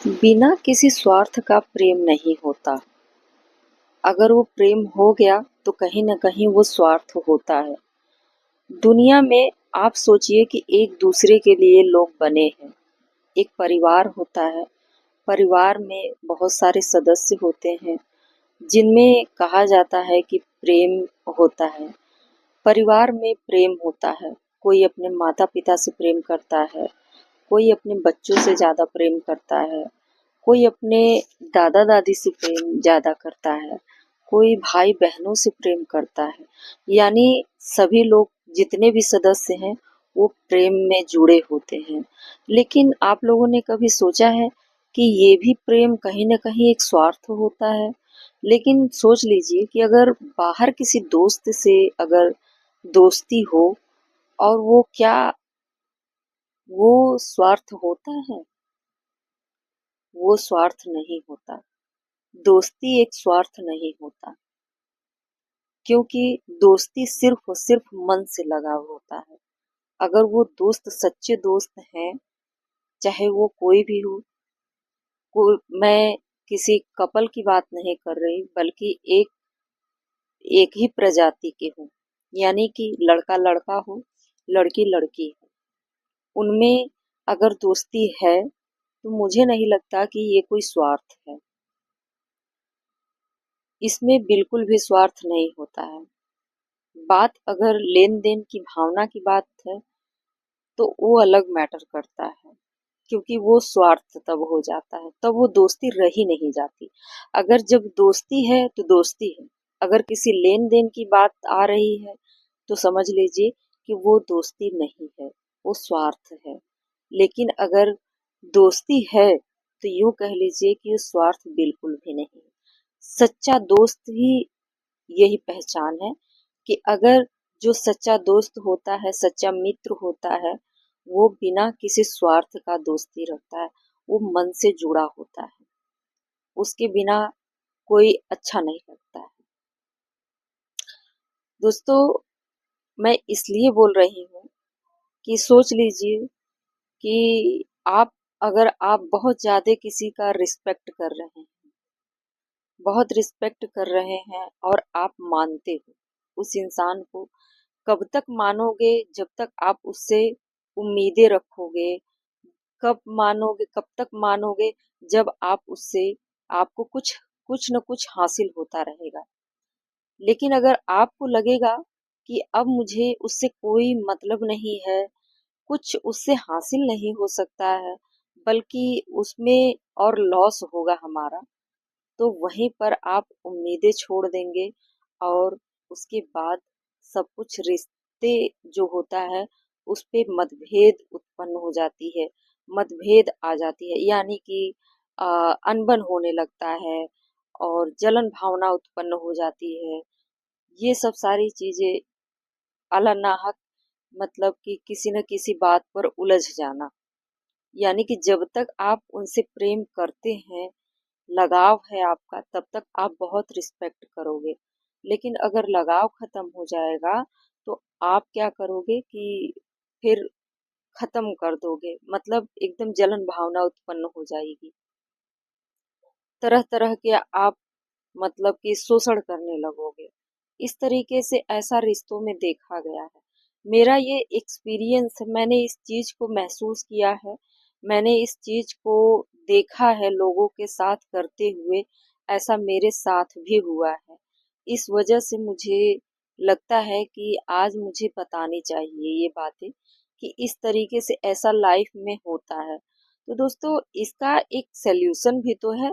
बिना किसी स्वार्थ का प्रेम नहीं होता। अगर वो प्रेम हो गया तो कहीं न कहीं वो स्वार्थ होता है। दुनिया में आप सोचिए कि एक दूसरे के लिए लोग बने हैं। एक परिवार होता है, परिवार में बहुत सारे सदस्य होते हैं, जिनमें कहा जाता है कि प्रेम होता है। परिवार में प्रेम होता है, कोई अपने माता-पिता से प्रेम करता है, कोई अपने बच्चों से ज़्यादा प्रेम करता है, कोई अपने दादा-दादी से प्रेम ज़्यादा करता है, कोई भाई-बहनों से प्रेम करता है। यानी सभी लोग जितने भी सदस्य हैं, वो प्रेम में जुड़े होते हैं। लेकिन आप लोगों ने कभी सोचा है कि ये भी प्रेम कहीं न कहीं एक स्वार्थ होता है? लेकिन सोच लीजिए कि अगर बाहर किसी दोस्त से अगर दोस्ती हो और वो क्या वो स्वार्थ होता है? वो स्वार्थ नहीं होता। दोस्ती एक स्वार्थ नहीं होता, क्योंकि दोस्ती सिर्फ और सिर्फ मन से लगाव होता है। अगर वो दोस्त सच्चे दोस्त हैं, चाहे वो कोई भी हो, मैं किसी कपल की बात नहीं कर रही, बल्कि एक एक ही प्रजाति के हों, यानी कि लड़का लड़का हो, लड़की लड़की हो, उनमें अगर दोस्ती है, तो मुझे नहीं लगता कि ये कोई स्वार्थ है। इसमें बिल्कुल भी स्वार्थ नहीं होता है। बात अगर लेन-देन की भावना की बात है, तो वो अलग मैटर करता है, क्योंकि वो स्वार्थ तब हो जाता है, तब वो दोस्ती रही नहीं जाती। अगर जब दोस्ती है, तो दोस्ती है। अगर किसी लेन-देन की बात आ रही है, तो समझ लीजिए कि वो दोस्ती नहीं है, वो स्वार्थ है। लेकिन अगर दोस्ती है, तो यूँ कह लीजिए कि वो स्वार्थ बिल्कुल भी नहीं है। सच्चा दोस्त ही यही पहचान है कि अगर जो सच्चा दोस्त होता है, सच्चा मित्र होता है, वो बिना किसी स्वार्थ का दोस्ती रखता है, वो मन से जुड़ा होता है, उसके बिना कोई अच्छा नहीं लगता है। दोस्तों, मैं इसलिए बोल रही हूँ कि सोच लीजिए कि अगर आप बहुत ज़्यादा किसी का रिस्पेक्ट कर रहे हैं, बहुत रिस्पेक्ट कर रहे हैं और आप मानते हो उस इंसान को, कब तक मानोगे जब तक आप उससे उम्मीदें रखोगे, कब तक मानोगे जब आप उससे आपको कुछ कुछ न कुछ हासिल होता रहेगा। लेकिन अगर आपको लगेगा कि अब मुझे उससे कोई मतलब नहीं है, कुछ उससे हासिल नहीं हो सकता है, बल्कि उसमें और लॉस होगा हमारा, तो वहीं पर आप उम्मीदें छोड़ देंगे और उसके बाद सब कुछ रिश्ते जो होता है उस पे मतभेद उत्पन्न हो जाती है, मतभेद आ जाती है, यानी कि अनबन होने लगता है और जलन भावना उत्पन्न हो जाती है। ये सब सारी चीजें अलानाहक मतलब कि किसी न किसी बात पर उलझ जाना, यानी कि जब तक आप उनसे प्रेम करते हैं, लगाव है आपका, तब तक आप बहुत रिस्पेक्ट करोगे। लेकिन अगर लगाव खत्म हो जाएगा, तो आप क्या करोगे कि फिर खत्म कर दोगे, मतलब एकदम जलन भावना उत्पन्न हो जाएगी। तरह-तरह के आप मतलब कि शोषण करने लगोगे। इस तरीके से ऐसा रिश्तों में देखा गया है। मेरा ये एक्सपीरियंस है, मैंने इस चीज़ को महसूस किया है, मैंने इस चीज़ को देखा है लोगों के साथ करते हुए, ऐसा मेरे साथ भी हुआ है। इस वजह से मुझे लगता है कि आज मुझे बतानी चाहिए ये बातें कि इस तरीके से ऐसा लाइफ में होता है। तो दोस्तों, इसका एक सॉल्यूशन भी तो है।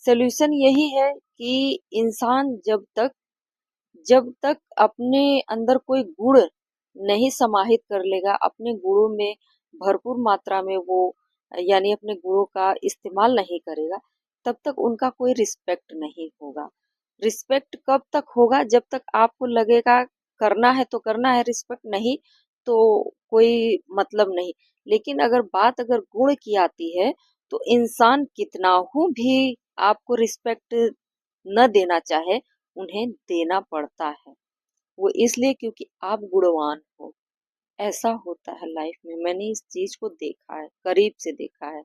सॉल्यूशन यही है कि इंसान जब तक अपने अंदर कोई गुण नहीं समाहित कर लेगा, अपने गुणों में भरपूर मात्रा में वो यानी अपने गुणों का इस्तेमाल नहीं करेगा, तब तक उनका कोई रिस्पेक्ट नहीं होगा। रिस्पेक्ट कब तक होगा? जब तक आपको लगेगा करना है तो करना है रिस्पेक्ट, नहीं तो कोई मतलब नहीं। लेकिन अगर गुण की आती है, तो इंसान कितना हूँ भी आपको रिस्पेक्ट न देना चाहे, उन्हें देना पड़ता है। वो इसलिए क्योंकि आप गुणवान हो। ऐसा होता है लाइफ में, मैंने इस चीज को देखा है, करीब से देखा है।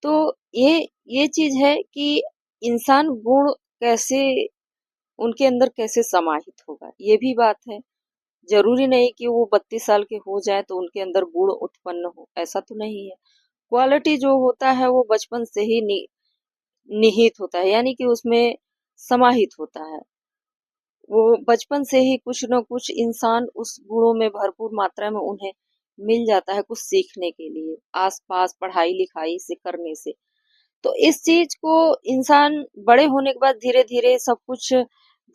तो ये चीज है कि इंसान गुण कैसे उनके अंदर कैसे समाहित होगा, ये भी बात है। जरूरी नहीं कि वो 32 साल के हो जाए तो उनके अंदर गुण उत्पन्न हो, ऐसा तो नहीं है। क्वालिटी जो होता है वो बचपन से ही निहित होता है, यानी कि उसमें समाहित होता है। वो बचपन से ही कुछ न कुछ इंसान उस गुणों में भरपूर मात्रा में उन्हें मिल जाता है, कुछ सीखने के लिए आसपास पढ़ाई लिखाई से करने से। तो इस चीज को इंसान बड़े होने के बाद धीरे धीरे सब कुछ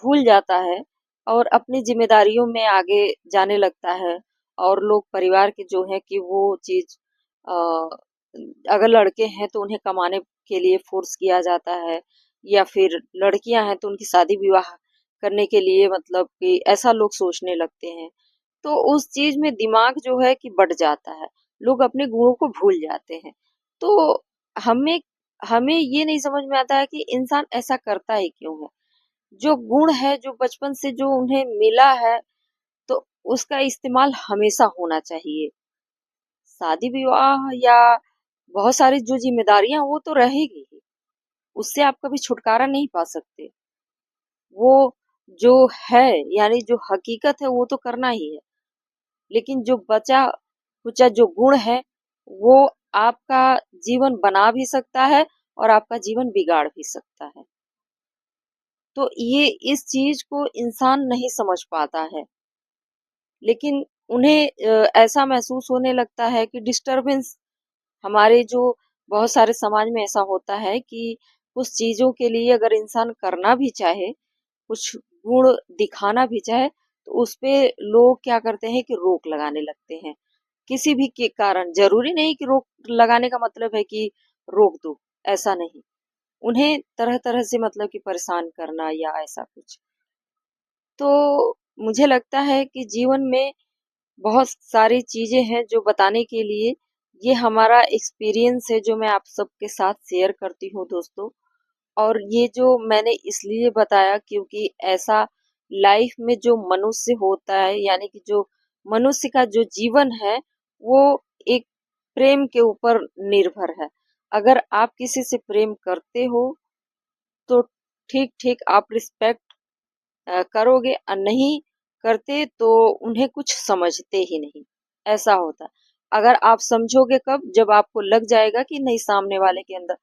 भूल जाता है और अपनी जिम्मेदारियों में आगे जाने लगता है। और लोग परिवार के जो है कि वो चीज अगर लड़के हैं तो उन्हें कमाने के लिए फोर्स किया जाता है, या फिर लड़कियां हैं तो उनकी शादी विवाह करने के लिए मतलब कि ऐसा लोग सोचने लगते हैं। तो उस चीज में दिमाग जो है कि बढ़ जाता है, लोग अपने गुणों को भूल जाते हैं। तो हमें हमें ये नहीं समझ में आता है कि इंसान ऐसा करता है क्यों है। जो गुण है जो बचपन से जो उन्हें मिला है, तो उसका इस्तेमाल हमेशा होना चाहिए। शादी विवाह या बहुत सारी जो जिम्मेदारियां वो तो रहेगी ही, उससे आप कभी छुटकारा नहीं पा सकते। वो जो है यानी जो हकीकत है वो तो करना ही है। लेकिन जो बचा कुचा जो गुण है वो आपका जीवन बना भी सकता है और आपका जीवन बिगाड़ भी सकता है। तो ये इस चीज को इंसान नहीं समझ पाता है। लेकिन उन्हें ऐसा महसूस होने लगता है कि डिस्टरबेंस हमारे जो बहुत सारे समाज में ऐसा होता है कि कुछ चीजों के लिए अगर इंसान करना भी चाहे, कुछ गुण दिखाना भी चाहे, तो उस पे लोग क्या करते हैं कि रोक लगाने लगते हैं। किसी भी के कारण, जरूरी नहीं कि रोक लगाने का मतलब है कि रोक दो, ऐसा नहीं। उन्हें तरह तरह से मतलब कि परेशान करना या ऐसा कुछ। तो मुझे लगता है कि जीवन में बहुत सारी चीजें हैं जो बताने के लिए, ये हमारा एक्सपीरियंस है जो मैं आप सबके साथ शेयर करती हूँ दोस्तों। और ये जो मैंने इसलिए बताया क्योंकि ऐसा लाइफ में जो मनुष्य होता है, यानी कि जो मनुष्य का जो जीवन है वो एक प्रेम के ऊपर निर्भर है। अगर आप किसी से प्रेम करते हो तो ठीक ठीक आप रिस्पेक्ट करोगे, और नहीं करते तो उन्हें कुछ समझते ही नहीं, ऐसा होता है। अगर आप समझोगे कब, जब आपको लग जाएगा कि नहीं सामने वाले के अंदर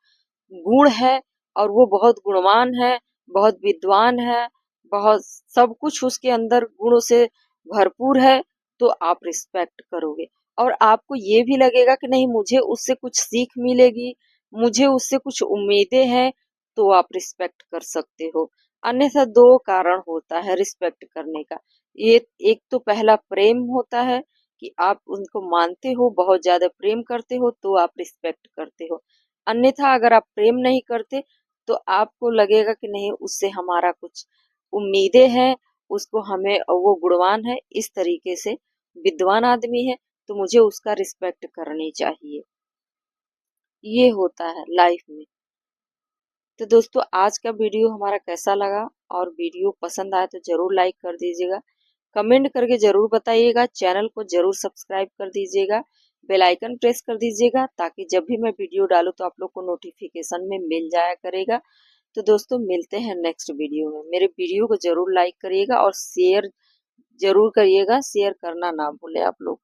गुण है और वो बहुत गुणवान है, बहुत विद्वान है, बहुत सब कुछ उसके अंदर गुणों से भरपूर है, तो आप रिस्पेक्ट करोगे। और आपको ये भी लगेगा कि नहीं मुझे उससे कुछ सीख मिलेगी, मुझे उससे कुछ उम्मीदें हैं, तो आप रिस्पेक्ट कर सकते हो। अन्यथा दो कारण होता है रिस्पेक्ट करने का। ये एक तो पहला प्रेम होता है कि आप उनको मानते हो, बहुत ज्यादा प्रेम करते हो तो आप रिस्पेक्ट करते हो। अन्यथा अगर आप प्रेम नहीं करते तो आपको लगेगा कि नहीं उससे हमारा कुछ उम्मीदें हैं, उसको हमें वो गुणवान है, इस तरीके से विद्वान आदमी है, तो मुझे उसका रिस्पेक्ट करनी चाहिए। ये होता है लाइफ में। तो दोस्तों आज का वीडियो हमारा कैसा लगा, और वीडियो पसंद आए तो जरूर लाइक कर दीजिएगा, कमेंट करके जरूर बताइएगा, चैनल को जरूर सब्सक्राइब कर दीजिएगा, बेल आइकन प्रेस कर दीजिएगा ताकि जब भी मैं वीडियो डालूं तो आप लोग को नोटिफिकेशन में मिल जाया करेगा। तो दोस्तों मिलते हैं नेक्स्ट वीडियो में। मेरे वीडियो को जरूर लाइक करिएगा और शेयर जरूर करिएगा, शेयर करना ना भूलें आप लोग।